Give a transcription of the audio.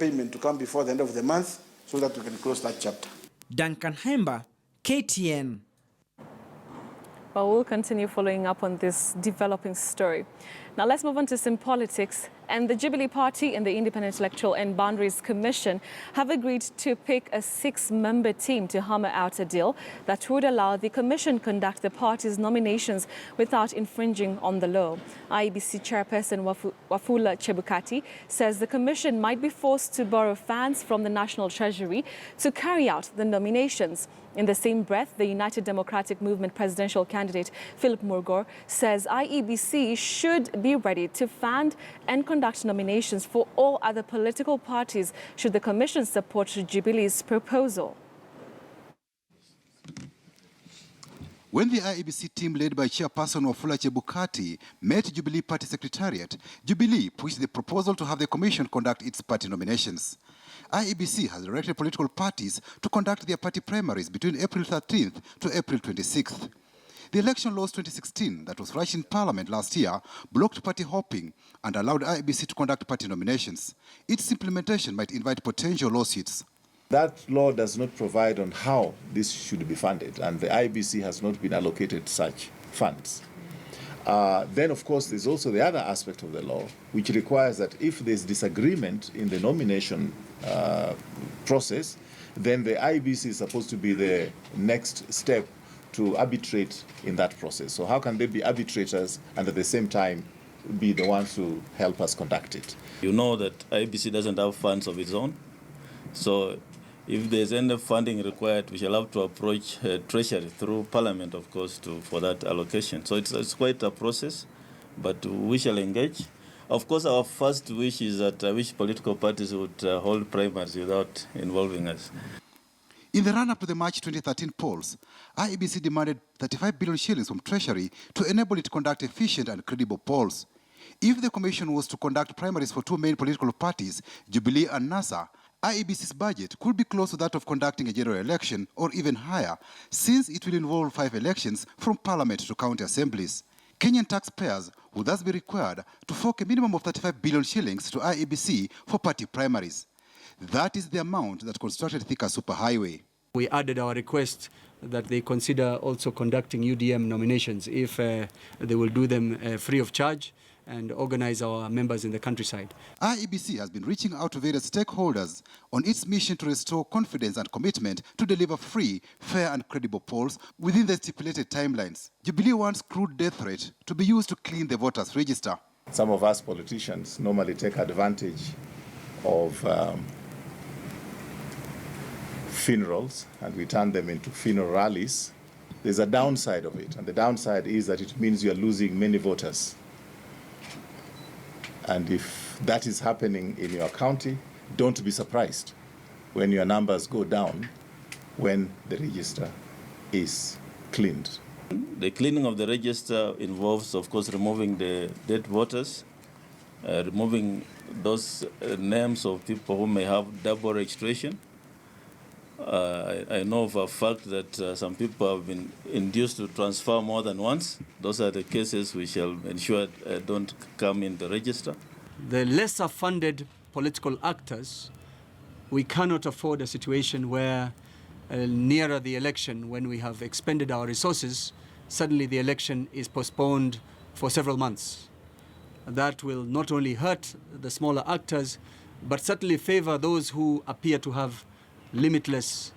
payment to come before the end of the month so that we can close that chapter. Duncan Hemba, KTN. Well, we'll continue following up on this developing story. Now let's move on to some politics. And the Jubilee Party and the Independent Electoral and Boundaries Commission have agreed to pick a 6-member team to hammer out a deal that would allow the commission conduct the party's nominations without infringing on the law. IEBC Chairperson Wafula Chebukati says the commission might be forced to borrow funds from the national treasury to carry out the nominations. In the same breath, the United Democratic Movement presidential candidate Philip Murgor says IEBC should be ready to fund and conduct nominations for all other political parties should the commission support Jubilee's proposal. When the IEBC team led by chairperson Wafula Chebukati met Jubilee Party secretariat, Jubilee pushed the proposal to have the commission conduct its party nominations. IEBC has directed political parties to conduct their party primaries between April 13th to April 26th. The election laws 2016 that was rushed in Parliament last year blocked party hopping and allowed IEBC to conduct party nominations. Its implementation might invite potential lawsuits. That law does not provide on how this should be funded, and the IEBC has not been allocated such funds. Then, of course, there's also the other aspect of the law, which requires that if there's disagreement in the nomination process, then the IEBC is supposed to be the next step to arbitrate in that process. So how can they be arbitrators and at the same time be the ones to help us conduct it? You know that IEBC doesn't have funds of its own. So if there's any funding required, we shall have to approach treasury through Parliament, of course, for that allocation. So it's quite a process, but we shall engage. Of course, our first wish is that I wish political parties would hold primaries without involving us. In the run-up to the March 2013 polls, IEBC demanded 35 billion shillings from Treasury to enable it to conduct efficient and credible polls. If the commission was to conduct primaries for 2 main political parties, Jubilee and NASA, IEBC's budget could be close to that of conducting a general election or even higher, since it will involve 5 elections from Parliament to county assemblies. Kenyan taxpayers would thus be required to fork a minimum of 35 billion shillings to IEBC for party primaries. That is the amount that constructed Thika Superhighway. We added our request that they consider also conducting UDM nominations if they will do them free of charge and organize our members in the countryside. IEBC has been reaching out to various stakeholders on its mission to restore confidence and commitment to deliver free, fair and credible polls within the stipulated timelines. Jubilee wants crude death threat to be used to clean the voters' register. Some of us politicians normally take advantage of funerals and we turn them into funeral rallies. There's a downside of it, and the downside is that it means you're losing many voters. And if that is happening in your county, don't be surprised when your numbers go down when the register is cleaned. The cleaning of the register involves, of course, removing the dead voters, removing those names of people who may have double registration. I know of a fact that some people have been induced to transfer more than once. Those are the cases we shall ensure don't come in the register. The lesser funded political actors, we cannot afford a situation where nearer the election, when we have expended our resources, suddenly the election is postponed for several months. That will not only hurt the smaller actors, but certainly favor those who appear to have limitless